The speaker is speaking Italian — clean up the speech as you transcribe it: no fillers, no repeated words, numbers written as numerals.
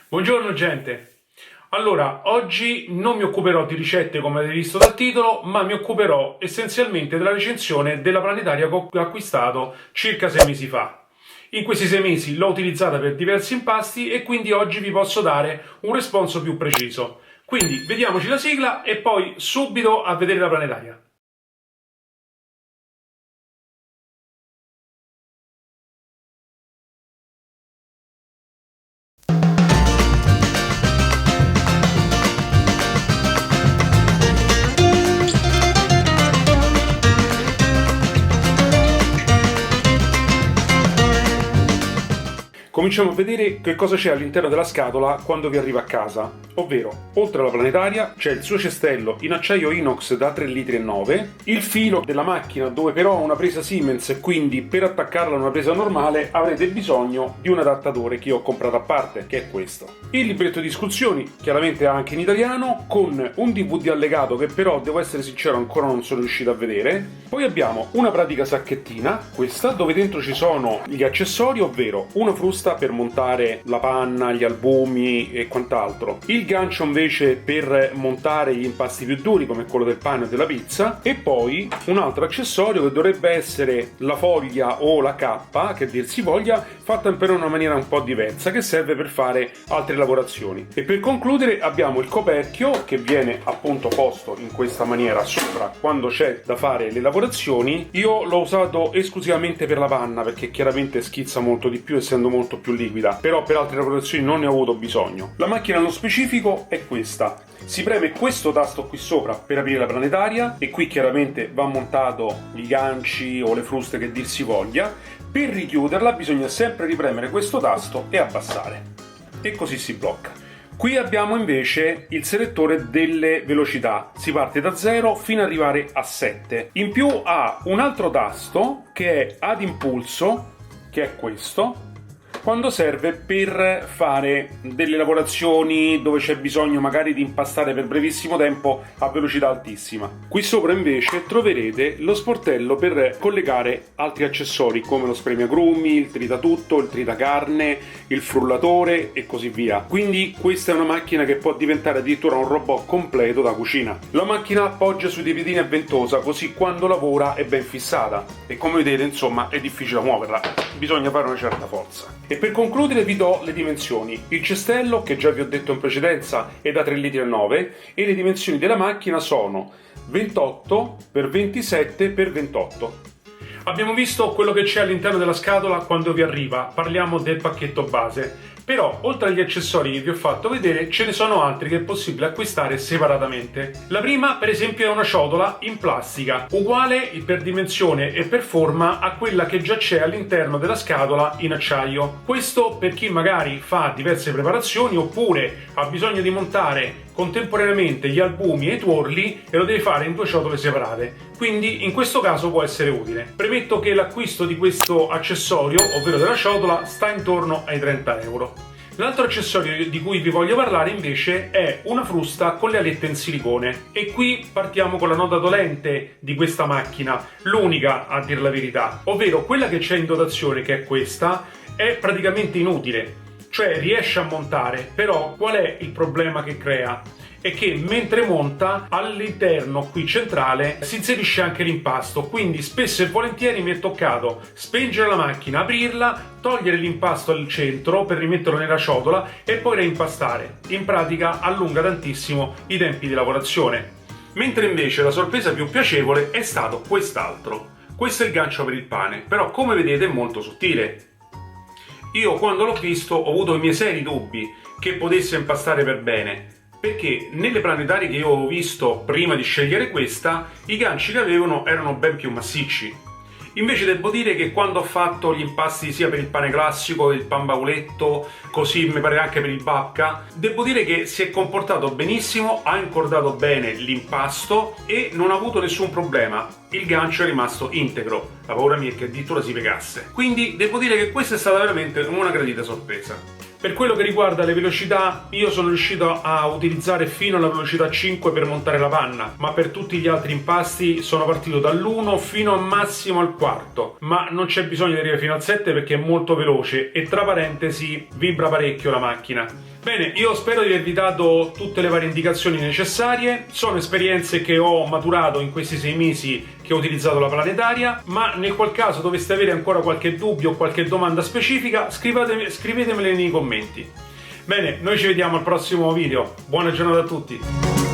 Buongiorno gente! Allora, oggi non mi occuperò di ricette come avete visto dal titolo, ma mi occuperò essenzialmente della recensione della planetaria che ho acquistato circa 6 mesi fa. In questi 6 mesi l'ho utilizzata per diversi impasti e quindi oggi vi posso dare un responso più preciso. Quindi vediamoci la sigla e poi subito a vedere la planetaria. Cominciamo a vedere che cosa c'è all'interno della scatola quando vi arriva a casa, ovvero, oltre alla planetaria, c'è il suo cestello in acciaio inox da 3,9 litri, il filo della macchina dove però ha una presa Siemens e quindi per attaccarla a una presa normale avrete bisogno di un adattatore che io ho comprato a parte, che è questo. Il libretto di istruzioni, chiaramente anche in italiano, con un DVD allegato che però, devo essere sincero, ancora non sono riuscito a vedere. Poi abbiamo una pratica sacchettina, questa, dove dentro ci sono gli accessori, ovvero una frusta per montare la panna, gli albumi e quant'altro, il gancio invece per montare gli impasti più duri come quello del pane o della pizza, e poi un altro accessorio che dovrebbe essere la foglia o la cappa, che dir si voglia, fatta però in una maniera un po' diversa, che serve per fare altre lavorazioni. E per concludere abbiamo il coperchio che viene appunto posto in questa maniera sopra quando c'è da fare le lavorazioni. Io l'ho usato esclusivamente per la panna perché chiaramente schizza molto di più essendo molto più liquida, però per altre lavorazioni non ne ho avuto bisogno. La macchina nello specifico è questa: si preme questo tasto qui sopra per aprire la planetaria e qui chiaramente va montato i ganci o le fruste che dir si voglia. Per richiuderla bisogna sempre ripremere questo tasto e abbassare, e così si blocca. Qui abbiamo invece il selettore delle velocità, si parte da 0 fino ad arrivare a 7. In più ha un altro tasto che è ad impulso, che è questo, quando serve per fare delle lavorazioni dove c'è bisogno magari di impastare per brevissimo tempo a velocità altissima. Qui sopra invece troverete lo sportello per collegare altri accessori come lo spremiagrumi, il tritatutto, il tritacarne, il frullatore e così via. Quindi questa è una macchina che può diventare addirittura un robot completo da cucina. La macchina appoggia sui dei piedini a ventosa, così quando lavora è ben fissata e come vedete insomma è difficile muoverla, bisogna fare una certa forza. E per concludere vi do le dimensioni. Il cestello, che già vi ho detto in precedenza, è da 3,9 litri e le dimensioni della macchina sono 28 x 27 x 28. Abbiamo visto quello che c'è all'interno della scatola quando vi arriva, parliamo del pacchetto base. Però, oltre agli accessori che vi ho fatto vedere, ce ne sono altri che è possibile acquistare separatamente. La prima, per esempio, è una ciotola in plastica, uguale per dimensione e per forma a quella che già c'è all'interno della scatola in acciaio. Questo per chi magari fa diverse preparazioni oppure ha bisogno di montare contemporaneamente gli albumi e i tuorli e lo deve fare in 2 ciotole separate, quindi in questo caso può essere utile. Premetto che l'acquisto di questo accessorio, ovvero della ciotola, sta intorno ai 30 euro. L'altro accessorio di cui vi voglio parlare invece è una frusta con le alette in silicone, e qui partiamo con la nota dolente di questa macchina, l'unica a dir la verità, ovvero quella che c'è in dotazione, che è questa, è praticamente inutile. Cioè riesce a montare, però qual è il problema che crea? È che mentre monta all'interno qui centrale si inserisce anche l'impasto, quindi spesso e volentieri mi è toccato spengere la macchina, aprirla, togliere l'impasto al centro per rimetterlo nella ciotola e poi reimpastare. In pratica allunga tantissimo i tempi di lavorazione. Mentre invece la sorpresa più piacevole è stato quest'altro. Questo è il gancio per il pane, però come vedete è molto sottile. Io quando l'ho visto ho avuto i miei seri dubbi che potesse impastare per bene, perché nelle planetarie che io avevo visto prima di scegliere questa, i ganci che avevano erano ben più massicci. Invece devo dire che quando ho fatto gli impasti sia per il pane classico, il pan bauletto, così mi pare anche per il babka, devo dire che si è comportato benissimo, ha incordato bene l'impasto e non ha avuto nessun problema. Il gancio è rimasto integro, la paura mia è che addirittura si piegasse. Quindi devo dire che questa è stata veramente una gradita sorpresa. Per quello che riguarda le velocità, io sono riuscito a utilizzare fino alla velocità 5 per montare la panna, ma per tutti gli altri impasti sono partito dall'1 fino a massimo al quarto, ma non c'è bisogno di arrivare fino al 7 perché è molto veloce e tra parentesi vibra parecchio la macchina. Bene, io spero di avervi dato tutte le varie indicazioni necessarie. Sono esperienze che ho maturato in questi 6 mesi che ho utilizzato la planetaria, ma nel qual caso doveste avere ancora qualche dubbio o qualche domanda specifica, scrivetemele nei commenti. Bene, noi ci vediamo al prossimo video. Buona giornata a tutti!